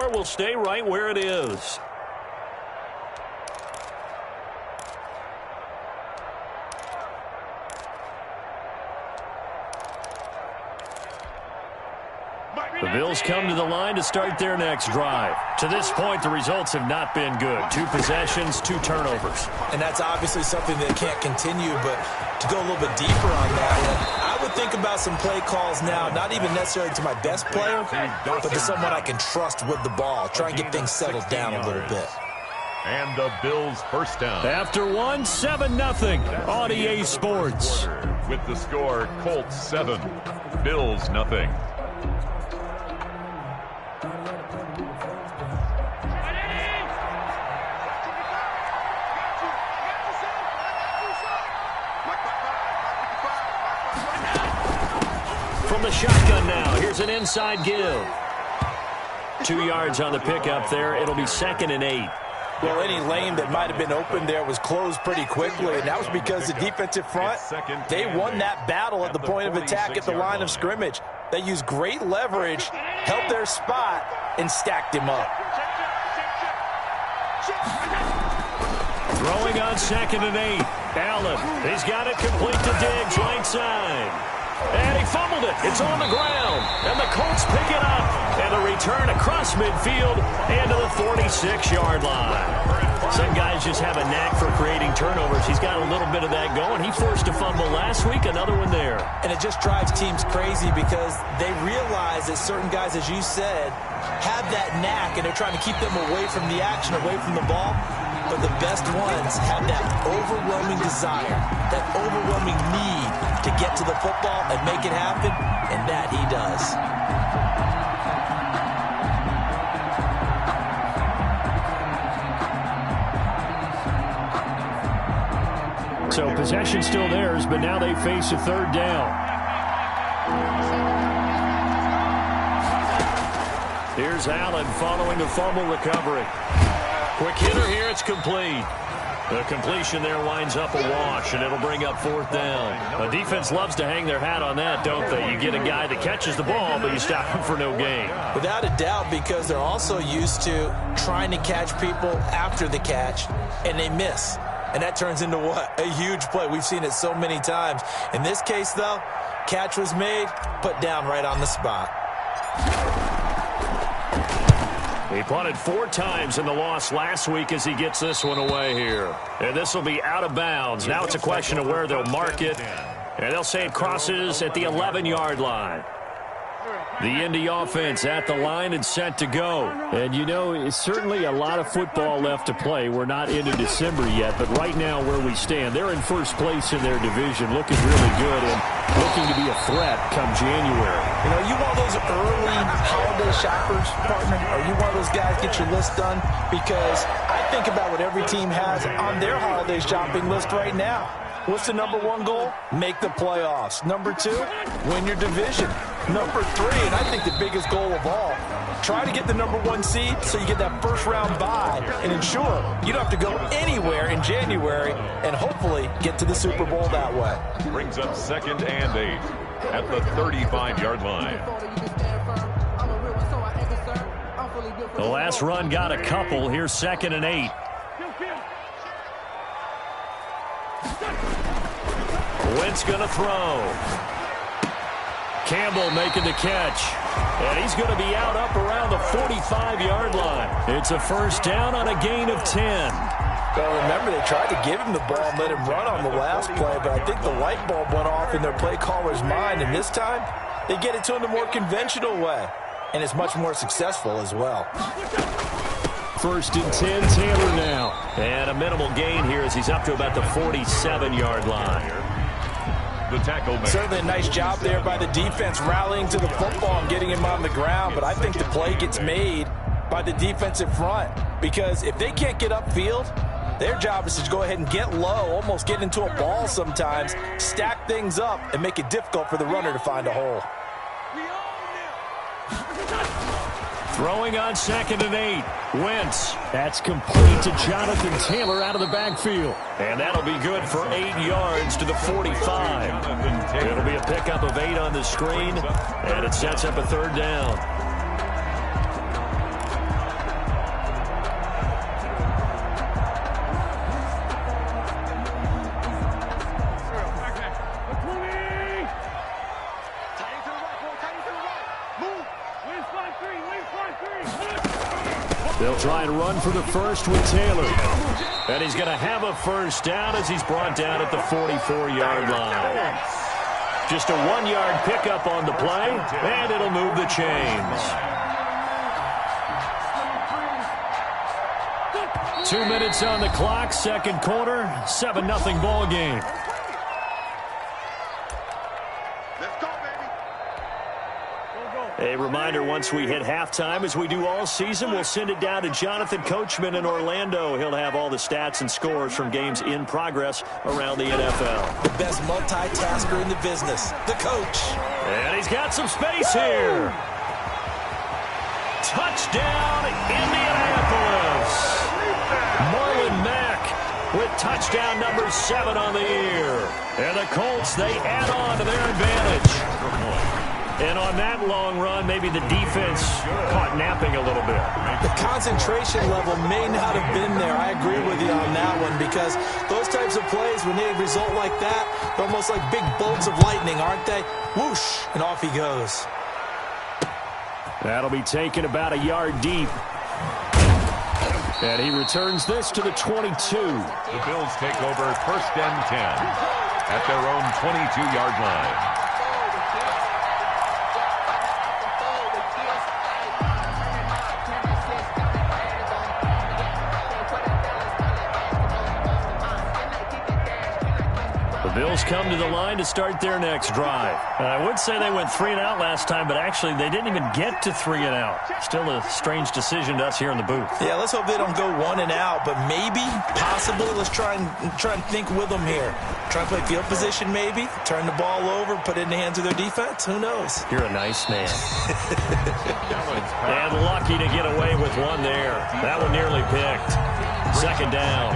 score will stay right where it is. The Bills come to the line to start their next drive. To this point, the results have not been good. 2 possessions, 2 turnovers. And that's obviously something that can't continue, but to go a little bit deeper on that one, I would think about some play calls now, not even necessarily to my best player, but to someone I can trust with the ball. Try and get things settled down a little bit. And the Bills first down. After 1, 7-0 on EA Sports. With the score, Colts 7, Bills nothing. From the shotgun now, here's an inside give. 2 yards on the pickup there. It'll be 2nd and 8. Well, any lane that might have been open there was closed pretty quickly, and that was because the defensive front, they won that battle at the point of attack at the line of scrimmage. They used great leverage, held their spot, and stacked him up. Throwing on 2nd and 8. Allen, he's got it complete to Diggs, right side. And he fumbled it. It's on the ground. And the Colts pick it up. And a return across midfield and to the 46-yard line. Some guys just have a knack for creating turnovers. He's got a little bit of that going. He forced a fumble last week, another one there. And it just drives teams crazy because they realize that certain guys, as you said, have that knack, and they're trying to keep them away from the action, away from the ball. But the best ones have that overwhelming desire, that overwhelming need to get to the football and make it happen, and that he does. So possession still theirs, but now they face a 3rd down. Here's Allen following the fumble recovery. Quick hitter here, it's complete. The completion there winds up a wash, and it'll bring up 4th down. The defense loves to hang their hat on that, don't they? You get a guy that catches the ball, but you stop him for no gain. Without a doubt, because they're also used to trying to catch people after the catch, and they miss. And that turns into what? A huge play. We've seen it so many times. In this case, though, catch was made, put down right on the spot. He punted 4 times in the loss last week as he gets this one away here. And this will be out of bounds. Now it's a question of where they'll mark it. And they'll say it crosses at the 11-yard line. The Indy offense at the line and set to go. And, you know, it's certainly a lot of football left to play. We're not into December yet, but right now where we stand, they're in first place in their division, looking really good and looking to be a threat come January. You know, you want those early holiday shoppers, partner, or you want those guys get your list done? Because I think about what every team has on their holiday shopping list right now. What's the number 1 goal? Make the playoffs. Number 2, win your division. Number 3, and I think the biggest goal of all, try to get the number 1 seed so you get that first-round bye and ensure you don't have to go anywhere in January and hopefully get to the Super Bowl that way. Brings up 2nd and 8 at the 35-yard line. The last run got a couple. Here's 2nd and 8. Wentz going to throw. Campbell making the catch. And he's going to be out up around the 45-yard line. It's a first down on a gain of 10. Well, remember, they tried to give him the ball and let him run on the last play, but I think the light bulb went off in their play caller's mind, and this time they get it to him the more conventional way, and it's much more successful as well. 1st and 10, Taylor now. And a minimal gain here as he's up to about the 47-yard line. The tackle man. Certainly a nice job there by the defense rallying to the football and getting him on the ground, but I think the play gets made by the defensive front because if they can't get upfield, their job is to go ahead and get low, almost get into a ball sometimes, stack things up, and make it difficult for the runner to find a hole. Throwing on 2nd and 8. Wentz. That's complete to Jonathan Taylor out of the backfield. And that'll be good for 8 yards to the 45. It'll be a pickup of 8 on the screen, and it sets up a 3rd down. They'll try and run for the first with Taylor. And he's going to have a first down as he's brought down at the 44-yard line. Just a 1-yard pickup on the play, and it'll move the chains. 2 minutes on the clock, second quarter, 7-0 ball game. A reminder, once we hit halftime, as we do all season, we'll send it down to Jonathan Coachman in Orlando. He'll have all the stats and scores from games in progress around the NFL. The best multitasker in the business, the coach. And he's got some space here. Touchdown, Indianapolis. Marlon Mack with touchdown number 7 on the year. And the Colts, they add on to their advantage. And on that long run, maybe the defense caught napping a little bit. The concentration level may not have been there. I agree with you on that one, because those types of plays, when they result like that, they're almost like big bolts of lightning, aren't they? Whoosh, and off he goes. That'll be taken about a yard deep. And he returns this to the 22. The Bills take over 1st and 10 at their own 22-yard line. Bills come to the line to start their next drive. I would say they went 3 and out last time, but actually they didn't even get to 3 and out. Still a strange decision to us here in the booth. Yeah, let's hope they don't go 1 and out, but maybe, possibly, let's try and think with them here. Try and play field position maybe, turn the ball over, put it in the hands of their defense. Who knows? You're a nice man. And lucky to get away with one there. That one nearly picked. Second down.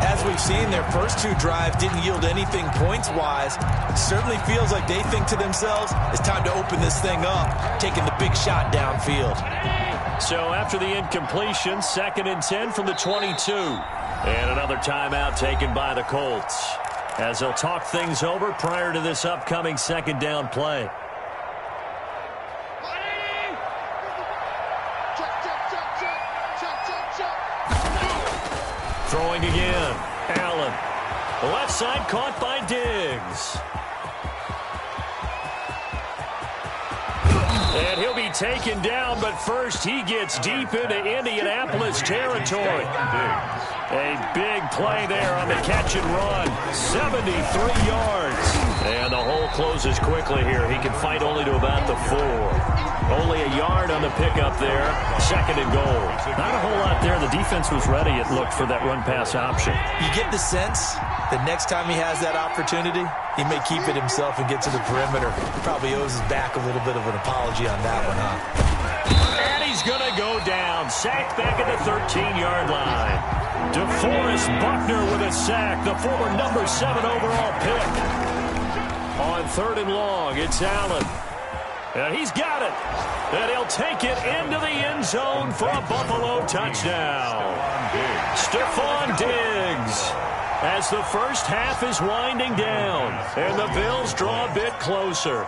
As we've seen, their first 2 drives didn't yield anything points-wise. Certainly feels like they think to themselves, it's time to open this thing up, taking the big shot downfield. So after the incompletion, 2nd and 10 from the 22. And another timeout taken by the Colts, as they'll talk things over prior to this upcoming second down play. Throwing again. Allen. The left side caught by Diggs. And he'll be taken down, but first he gets deep into Indianapolis territory. A big play there on the catch and run. 73 yards. And the hole closes quickly here. He can fight only to about the 4. Only a yard on the pickup there. 2nd and goal. Not a whole lot there. The defense was ready, it looked, for that run-pass option. You get the sense that next time he has that opportunity, he may keep it himself and get to the perimeter. Probably owes his back a little bit of an apology on that one, huh? And he's going to go down. Sacked back at the 13-yard line. DeForest Buckner with a sack, the former number 7 overall pick. On 3rd and long, it's Allen. And he's got it. And he'll take it into the end zone for a Buffalo touchdown. Stephon Diggs, as the first half is winding down. And the Bills draw a bit closer.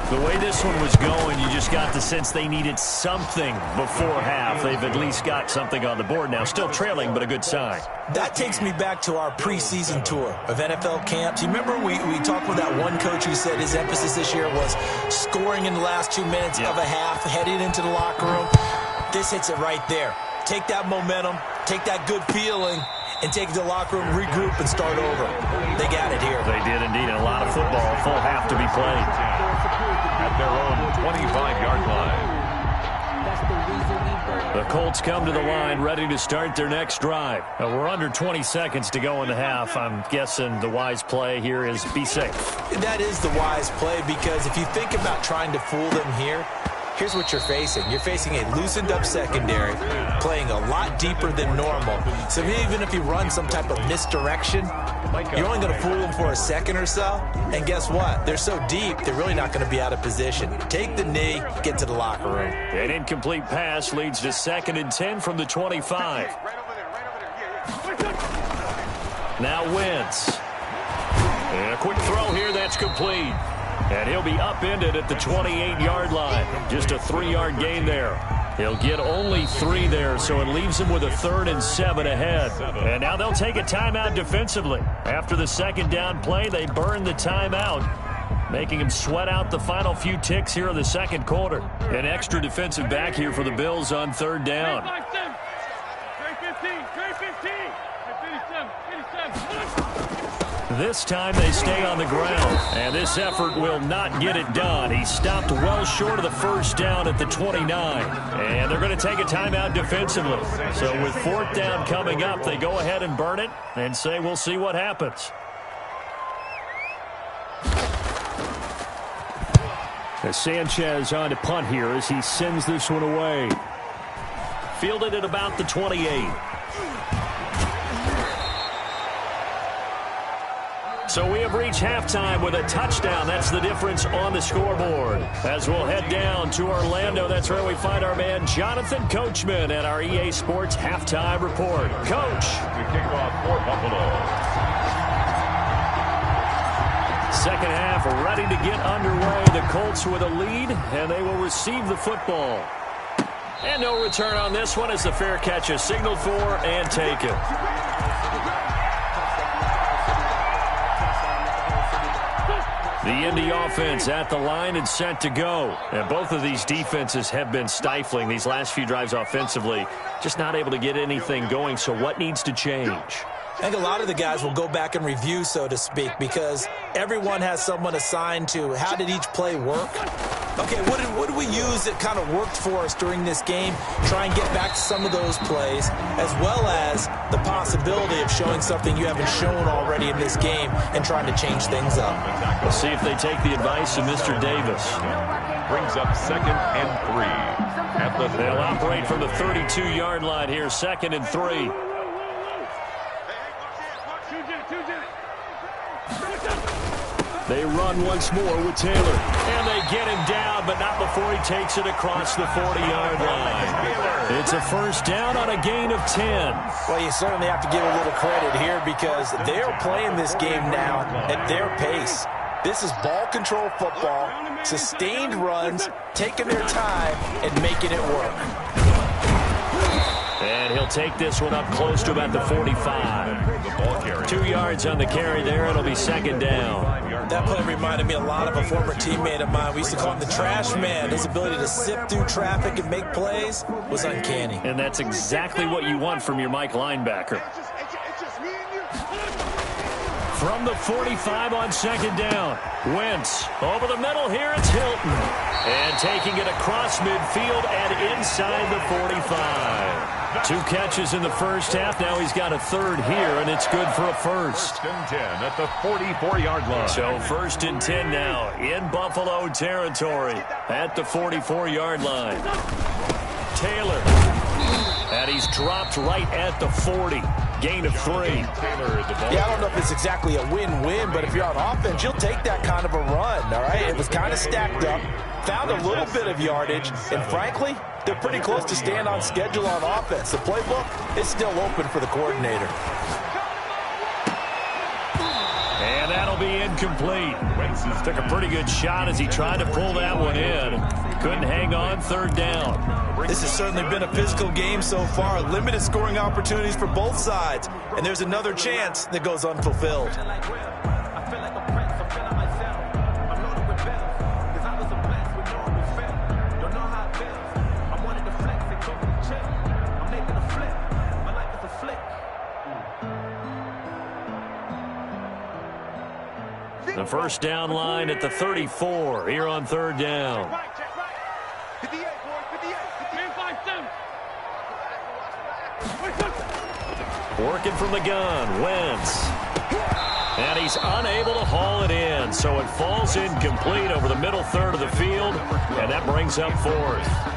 The way this one was going, you just got the sense they needed something before half. They've at least got something on the board now. Still trailing, but a good sign. That takes me back to our preseason tour of NFL camps. You remember we talked with that one coach who said his emphasis this year was scoring in the last 2 minutes of a half, heading into the locker room. This hits it right there. Take that momentum, take that good feeling, and take it to the locker room, regroup, and start over. They got it here. They did indeed. And a lot of football, full half to be played. At their own 25-yard line. The Colts come to the line, ready to start their next drive. We're under 20 seconds to go in the half. I'm guessing the wise play here is be safe. That is the wise play, because if you think about trying to fool them here, here's what you're facing. You're facing a loosened-up secondary, playing a lot deeper than normal. So even if you run some type of misdirection, you're only going to fool them for a second or so. And guess what? They're so deep, they're really not going to be out of position. Take the knee, get to the locker room. An incomplete pass leads to 2nd and 10 from the 25. Now Wentz. And a quick throw here, that's complete. And he'll be upended at the 28-yard line. Just a 3-yard gain there. He'll get only 3 there, so it leaves him with a 3rd and 7 ahead. And now they'll take a timeout defensively. After the second down play, they burn the timeout, making him sweat out the final few ticks here in the second quarter. An extra defensive back here for the Bills on 3rd down. This time they stay on the ground, and this effort will not get it done. He stopped well short of the first down at the 29, and they're going to take a timeout defensively. So with 4th down coming up, they go ahead and burn it and say we'll see what happens. As Sanchez on to punt here as he sends this one away. Fielded at about the 28. So we have reached halftime with a touchdown. That's the difference on the scoreboard. As we'll head down to Orlando, that's where we find our man Jonathan Coachman at our EA Sports Halftime Report. Coach. We kick off for Buffalo. Second half ready to get underway. The Colts with a lead, and they will receive the football. And no return on this one as the fair catch is signaled for and taken. The Indy offense at the line and set to go. And both of these defenses have been stifling these last few drives offensively. Just not able to get anything going. So what needs to change? I think a lot of the guys will go back and review, so to speak, because everyone has someone assigned to how did each play work. Okay, what did we use that kind of worked for us during this game? Try and get back to some of those plays, as well as the possibility of showing something you haven't shown already in this game and trying to change things up. We'll see if they take the advice of Mr. Davis. Brings up 2nd and 3. They'll operate from the 32-yard line here, 2nd and 3. They run once more with Taylor. And they get him down, but not before he takes it across the 40-yard line. It's a first down on a gain of 10. Well, you certainly have to give a little credit here because they're playing this game now at their pace. This is ball control football, sustained runs, taking their time and making it work. And he'll take this one up close to about the 45. 2 yards on the carry there. It'll be 2nd down. That play reminded me a lot of a former teammate of mine. We used to call him the trash man. His ability to sift through traffic and make plays was uncanny. And that's exactly what you want from your Mike linebacker. From the 45 on 2nd down. Wentz over the middle here. It's Hilton. And taking it across midfield and inside the 45. 2 catches in the first half. Now he's got a 3rd here, and it's good for a first. 1st and 10 at the 44-yard line. So 1st and 10 now in Buffalo territory at the 44-yard line. Taylor. And he's dropped right at the 40. Gain of 3. Yeah, I don't know if it's exactly a win-win, but if you're on offense, you'll take that kind of a run, all right? It was kind of stacked up, found a little bit of yardage, and frankly, they're pretty close to staying on schedule on offense. The playbook is still open for the coordinator. And that'll be incomplete. Took a pretty good shot as he tried to pull that one in. Couldn't hang on, 3rd down. This has certainly been a physical game so far. Limited scoring opportunities for both sides. And there's another chance that goes unfulfilled. The first down line at the 34 here on 3rd down. Working from the gun, Wentz. And he's unable to haul it in, so it falls incomplete over the middle 3rd of the field, and that brings up 4th.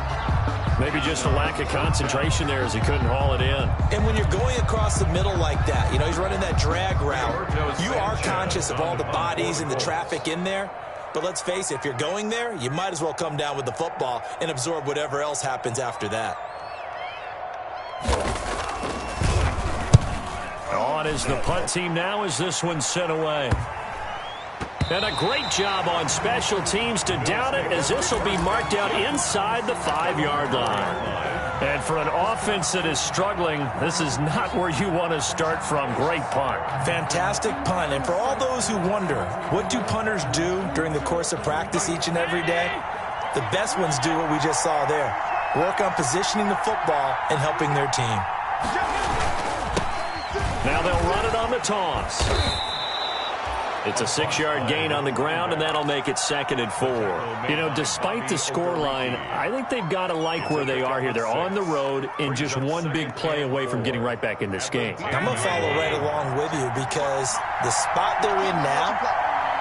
Maybe just a lack of concentration there as he couldn't haul it in. And when you're going across the middle like that, you know, he's running that drag route, you are conscious of all the bodies and the traffic in there. But let's face it, if you're going there, you might as well come down with the football and absorb whatever else happens after that. On is the punt team now as this one's sent away. And a great job on special teams to down it, as this will be marked out inside the 5-yard line. And for an offense that is struggling, this is not where you want to start from. Great punt. Fantastic punt. And for all those who wonder, what do punters do during the course of practice each and every day? The best ones do what we just saw there. Work on positioning the football and helping their team. Now they'll run it on the toss. It's a 6-yard gain on the ground, and that'll make it 2nd and 4. You know, despite the scoreline, I think they've got to like where they are here. They're on the road and just one big play away from getting right back in this game. I'm going to follow right along with you because the spot they're in now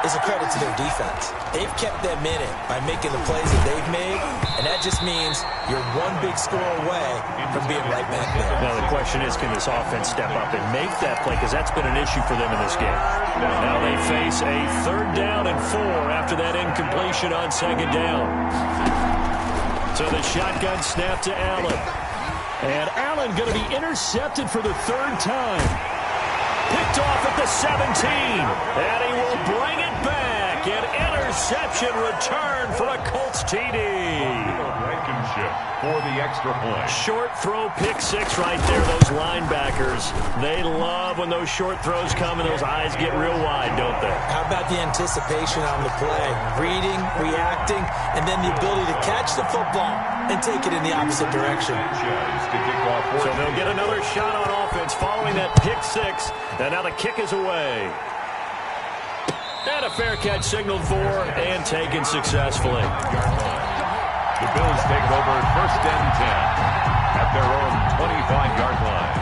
is a credit to their defense. They've kept them in it by making the plays that they've made, and that just means you're one big score away from being right back there. Now the question is, can this offense step up and make that play? Because that's been an issue for them in this game. Now they face a 3rd down and 4 after that incompletion on 2nd down. So the shotgun snap to Allen. And Allen going to be intercepted for the 3rd time. Picked off at the 17, and he will bring it back. An interception return for a Colts TD. Blankenship for the extra point. Short throw, pick 6 right there. Those linebackers, they love when those short throws come and those eyes get real wide, don't they? How about the anticipation on the play? Reading, reacting, and then the ability to catch the football and take it in the opposite direction. So they'll get another shot on offense following that pick 6. And now the kick is away. And a fair catch signaled for and taken successfully. The Bills take over 1st and 10 at their own 25-yard line.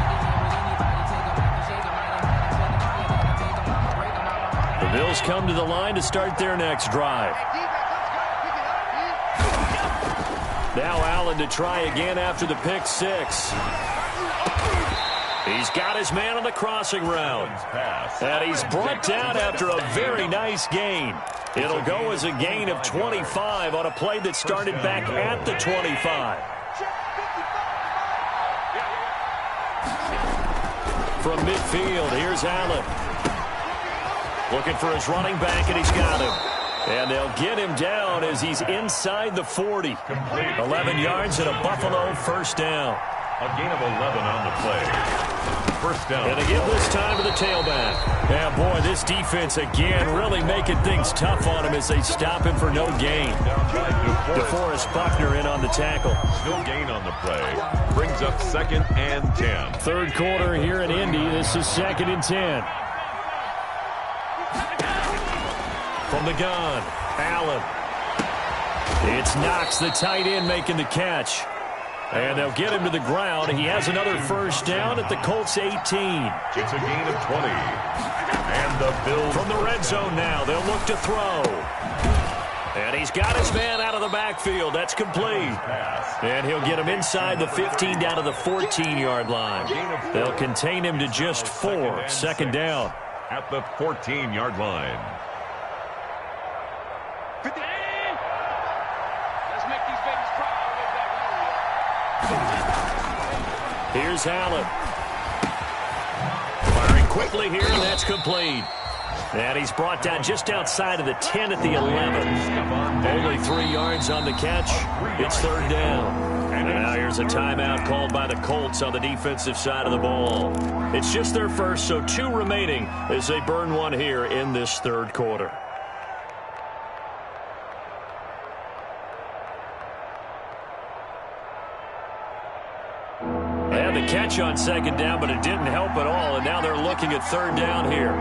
The Bills come to the line to start their next drive. Now Allen to try again after the pick 6. He's got his man on the crossing route. And he's brought down after a very nice gain. It'll go as a gain of 25 on a play that started back at the 25. From midfield, here's Allen. Looking for his running back, and he's got him. And they'll get him down as he's inside the 40. 11 yards and a Buffalo 1st down. A gain of 11 on the play. 1st down. And again this time to the tailback. Yeah, boy, this defense again really making things tough on him as they stop him for no gain. DeForest Buckner in on the tackle. No gain on the play. Brings up 2nd and 10. 3rd quarter here in Indy. This is 2nd and 10. From the gun, Allen. It's Knox, the tight end, making the catch. And they'll get him to the ground. He has another 1st down at the Colts 18. It's a gain of 20. And the Bills from the red zone now. They'll look to throw. And he's got his man out of the backfield. That's complete. And he'll get him inside the 15 down to the 14-yard line. They'll contain him to just 4. 2nd down. At the 14-yard line. Here's Allen. Firing quickly here, and that's complete. And he's brought down just outside of the 10 at the 11. Only 3 yards on the catch. It's 3rd down. And now here's a timeout called by the Colts on the defensive side of the ball. It's just their first, so 2 remaining as they burn one here in this 3rd quarter. Catch on 2nd down, but it didn't help at all, and now they're looking at 3rd down here.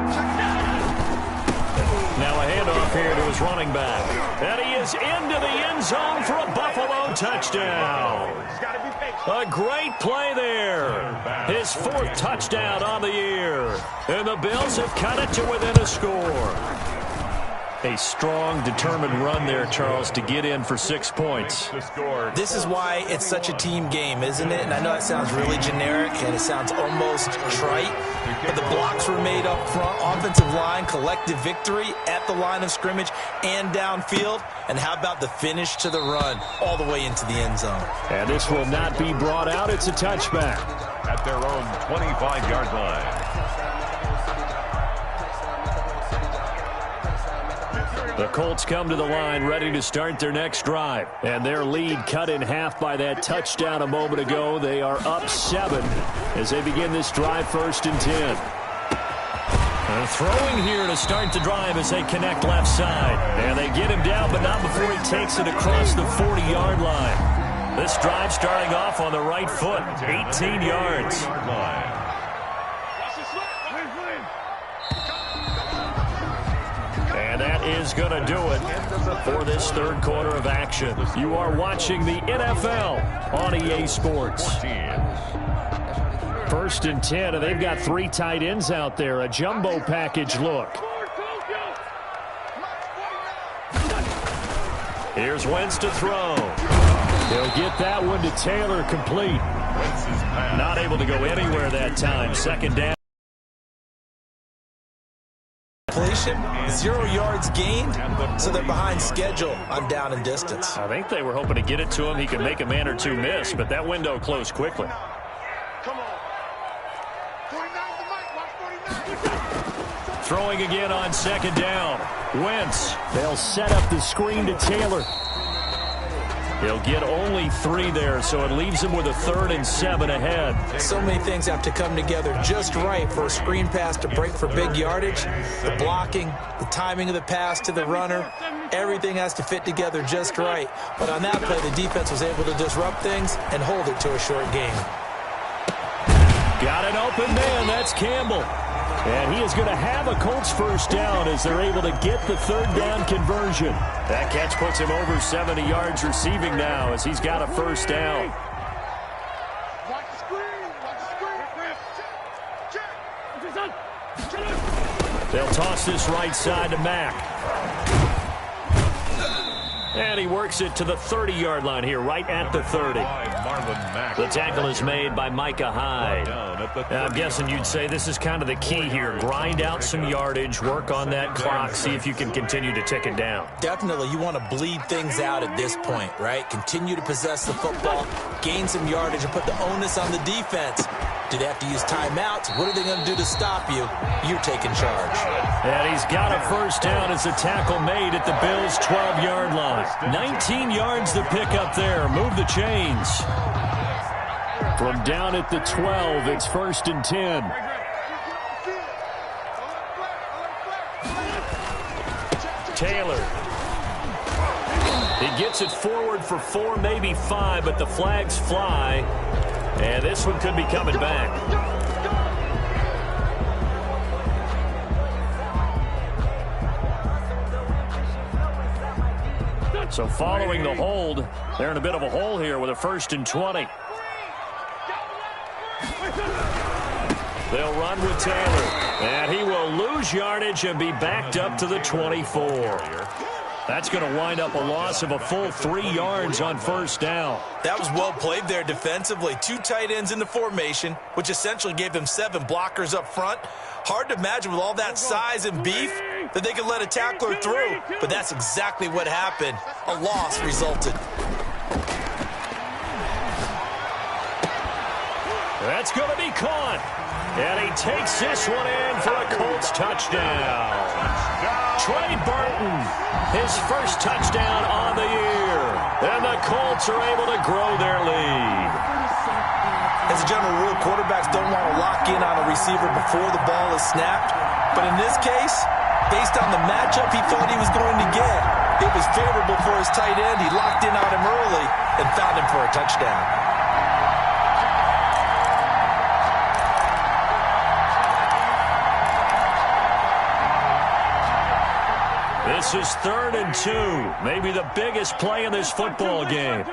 Now a handoff here to his running back. And he is into the end zone for a Buffalo touchdown. A great play there. His 4th touchdown on the year. And the Bills have cut it to within a score. A strong, determined run there, Charles, to get in for 6 points. This is why it's such a team game, isn't it? And I know that sounds really generic and it sounds almost trite, but the blocks were made up front, offensive line, collective victory at the line of scrimmage and downfield. And how about the finish to the run all the way into the end zone? And this will not be brought out. It's a touchback. At their own 25-yard line. The Colts come to the line ready to start their next drive. And their lead cut in half by that touchdown a moment ago. They are up 7 as they begin this drive, 1st and 10. Throwing here to start the drive as they connect left side. And they get him down, but not before he takes it across the 40-yard line. This drive starting off on the right foot, 18 yards. And that is going to do it for this third quarter of action. You are watching the NFL on EA Sports. 1st and 10, and they've got 3 tight ends out there. A jumbo package look. Here's Wentz to throw. He'll get that one to Taylor, complete. Not able to go anywhere that time. 2nd down. Completion, 0 yards gained, so they're behind schedule on down and distance. I think they were hoping to get it to him. He could make a man or two miss, but that window closed quickly. Throwing again on 2nd down. Wentz. They'll set up the screen to Taylor. He'll get only 3 there, so it leaves him with a 3rd and 7 ahead. So many things have to come together just right for a screen pass to break for big yardage. The blocking, the timing of the pass to the runner, everything has to fit together just right. But on that play, the defense was able to disrupt things and hold it to a short game. Got an open man. That's Campbell. And he is going to have a Colts 1st down as they're able to get the 3rd down conversion. That catch puts him over 70 yards receiving now as he's got a 1st down. They'll toss this right side to Mack. And he works it to the 30-yard line here, right at the 30. The tackle is made by Micah Hyde. I'm guessing you'd say this is kind of the key here. Grind out some yardage, work on that clock, see if you can continue to tick it down. Definitely, you want to bleed things out at this point, right? Continue to possess the football, gain some yardage, and put the onus on the defense. Do they have to use timeouts? What are they going to do to stop you? You're taking charge. And he's got a 1st down as the tackle made at the Bills' 12-yard line. 19 yards to pick up there. Move the chains. From down at the 12, it's 1st and 10. Taylor. He gets it forward for 4, maybe 5, but the flags fly. And this one could be coming back. So following the hold, they're in a bit of a hole here with a 1st and 20. They'll run with Taylor. And he will lose yardage and be backed up to the 24. That's going to wind up a loss of a full 3 yards on 1st down. That was well played there defensively. 2 tight ends in the formation, which essentially gave them 7 blockers up front. Hard to imagine with all that size and beef that they could let a tackler through, but that's exactly what happened. A loss resulted. That's going to be caught. And he takes this one in for a Colts touchdown. Trey Burton, his 1st touchdown on the year. And the Colts are able to grow their lead. As a general rule, quarterbacks don't want to lock in on a receiver before the ball is snapped. But in this case, based on the matchup he thought he was going to get, it was favorable for his tight end. He locked in on him early and found him for a touchdown. This is 3rd and 2. Maybe the biggest play in this football game.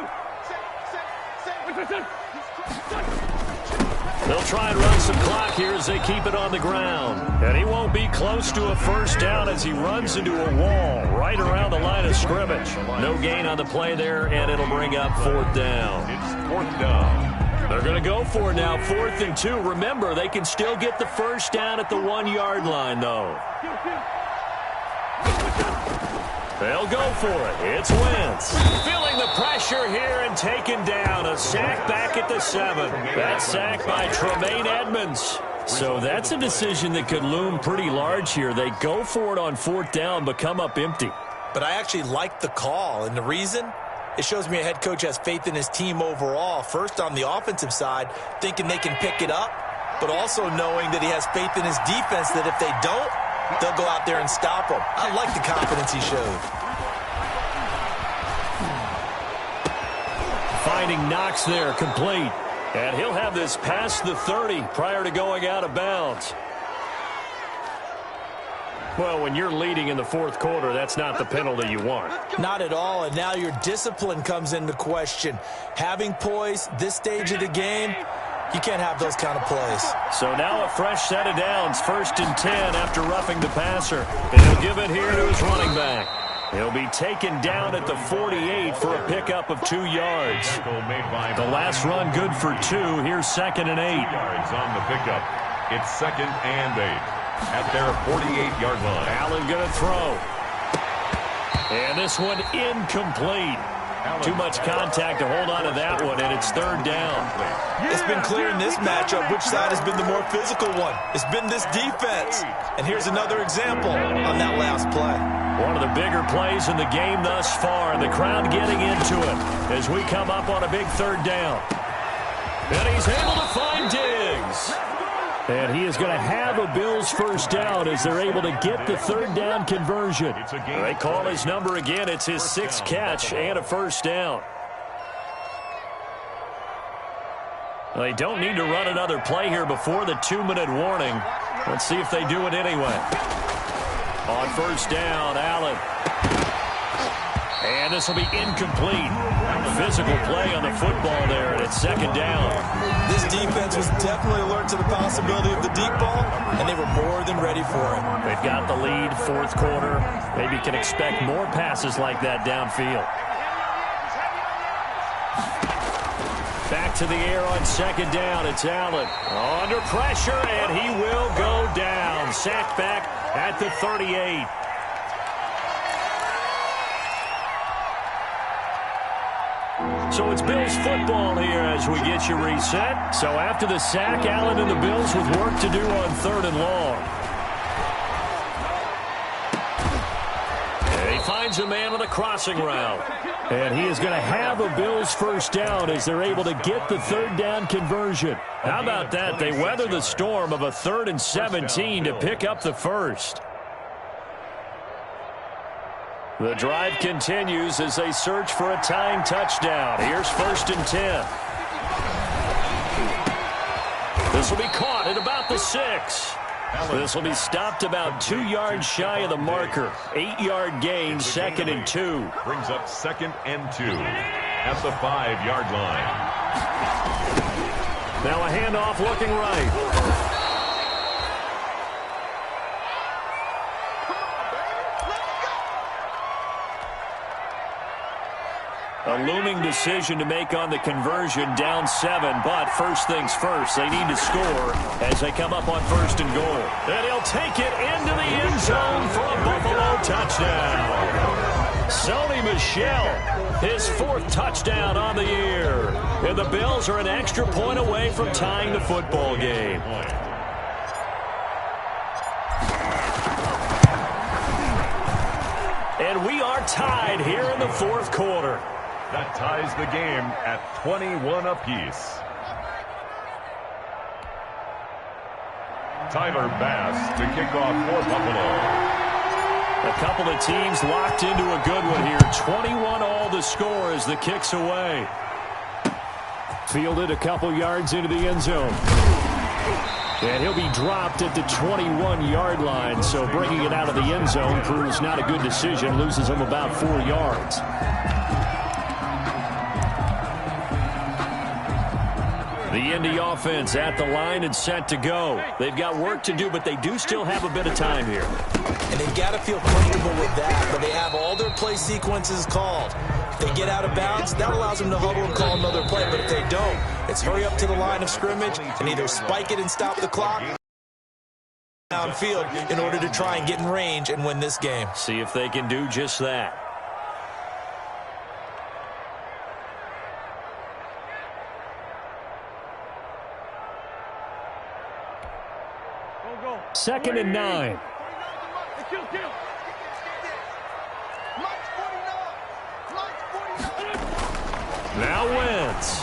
They'll try and run some clock here as they keep it on the ground. And he won't be close to a 1st down as he runs into a wall right around the line of scrimmage. No gain on the play there, and it'll bring up 4th down. It's 4th down. They're going to go for it now, 4th and 2. Remember, they can still get the 1st down at the 1-yard line, though. They'll go for it. It's Wentz. Feeling the pressure here and taken down. A sack back at the 7. That sack by Tremaine Edmonds. So that's a decision that could loom pretty large here. They go for it on 4th down, but come up empty. but I actually like the call. And the reason? It shows me a head coach has faith in his team overall. First, on the offensive side, thinking they can pick it up, but also knowing that he has faith in his defense that if they don't, they'll go out there and stop them. I like the confidence he showed. Finding Knox there, complete. And he'll have this past the 30 prior to going out of bounds. Well, when you're leading in the fourth quarter, that's not the penalty you want. Not at all, and now your discipline comes into question. Having poise this stage of the game, you can't have those kind of plays. So now a fresh set of downs, 1st and 10 after roughing the passer. And he'll give it here to his running back. He'll be taken down at the 48 for a pickup of 2 yards. The last run good for 2. Here's 2nd and 8. Yards on the pickup. It's 2nd and 8. At their 48-yard line. Allen going to throw. And this one incomplete. Too much contact to hold on to that one, and it's 3rd down. It's been clear in this matchup which side has been the more physical one. It's been this defense. And here's another example on that last play. One of the bigger plays in the game thus far, and the crowd getting into it as we come up on a big 3rd down. And he's able to find Diggs. And he is going to have a Bills first down as they're able to get the 3rd down conversion. They call his number again. It's his 6th catch and a first down. They don't need to run another play here before the 2-minute warning. Let's see if they do it anyway. On first down, Allen. And this will be incomplete. Physical play on the football there, and it's 2nd down. This defense was definitely alert to the possibility of the deep ball, and they were more than ready for it. They've got the lead, 4th quarter. Maybe can expect more passes like that downfield. Back to the air on 2nd down. It's Allen. Under pressure, and he will go down. Sacked back at the 38. So it's Bills football here as we get you reset. So after the sack, Allen and the Bills with work to do on 3rd and long. And he finds a man on the crossing route. And he is going to have a Bills first down as they're able to get the 3rd down conversion. How about that? They weather the storm of a 3rd and 17 to pick up the first. The drive continues as they search for a tying touchdown. Here's 1st and 10. This will be caught at about the 6. This will be stopped about 2 yards shy of the marker. 8-yard gain, 2nd and 2. Brings up 2nd and 2 at the 5-yard line. Now a handoff looking right. A looming decision to make on the conversion, down 7, but first things first, they need to score as they come up on 1st and goal. And he'll take it into the end zone for a Buffalo touchdown. Sony Michel, his 4th touchdown on the year. And the Bills are an extra point away from tying the football game. And we are tied here in the 4th quarter. That ties the game at 21 apiece. Tyler Bass to kick off for Buffalo. A couple of teams locked into a good one here. 21 all the score as the kick's away. Fielded a couple yards into the end zone. And he'll be dropped at the 21-yard line, so bringing it out of the end zone proves not a good decision. Loses him about 4 yards. The Indy offense at the line and set to go. They've got work to do, but they do still have a bit of time here. And they've got to feel comfortable with that, but they have all their play sequences called. If they get out of bounds, that allows them to huddle and call another play, but if they don't, it's hurry up to the line of scrimmage and either spike it and stop the clock downfield in order to try and get in range and win this game. See if they can do just that. Go. 2nd and 9. Now Wentz.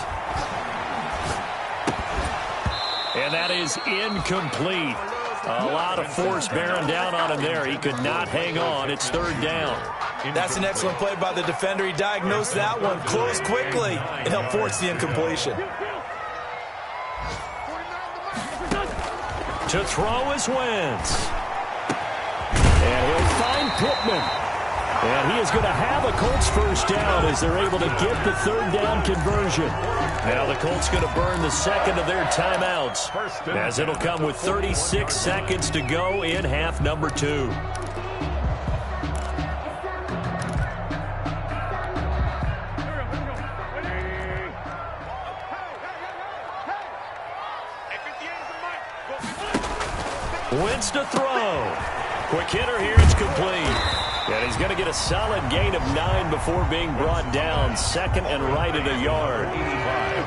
And that is incomplete. A lot of force bearing down on him there. He could not hang on. It's third down. That's an excellent play by the defender. He diagnosed that one, closed quickly, and helped force the incompletion. To throw is Wentz. And he'll find Pittman. And he is going to have a Colts first down as they're able to get the third down conversion. Now the Colts going to burn the second of their timeouts as it'll come with 36 seconds to go in half number 2. Wentz to throw. Quick hitter here. It's complete. And he's going to get a solid gain of 9 before being brought down. Second and right at a yard.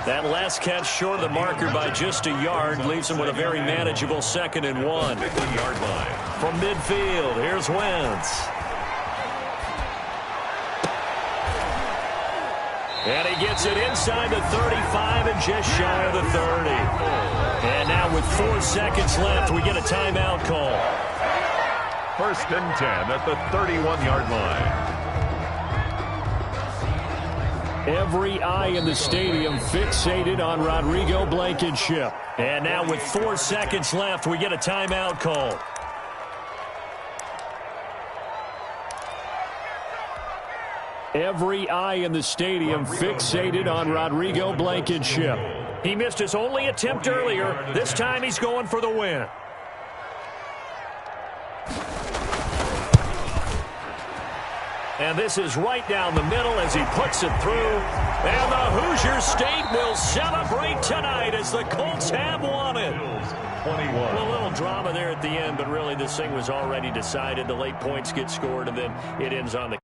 That last catch short of the marker by just a yard leaves him with a very manageable 2nd and 1. Yard line. From midfield, here's Wentz. And he gets it inside the 35 and just shy of the 30. And now with 4 seconds left, we get a timeout call. First and 10 at the 31-yard line. Every eye in the stadium fixated on Rodrigo Blankenship. And now with 4 seconds left, we get a timeout call. Every eye in the stadium fixated on Rodrigo Blankenship. He missed his only attempt earlier. This time he's going for the win. And this is right down the middle as he puts it through. And the Hoosier State will celebrate tonight as the Colts have won it. 21. A little drama there at the end, but really this thing was already decided. The late points get scored, and then it ends on the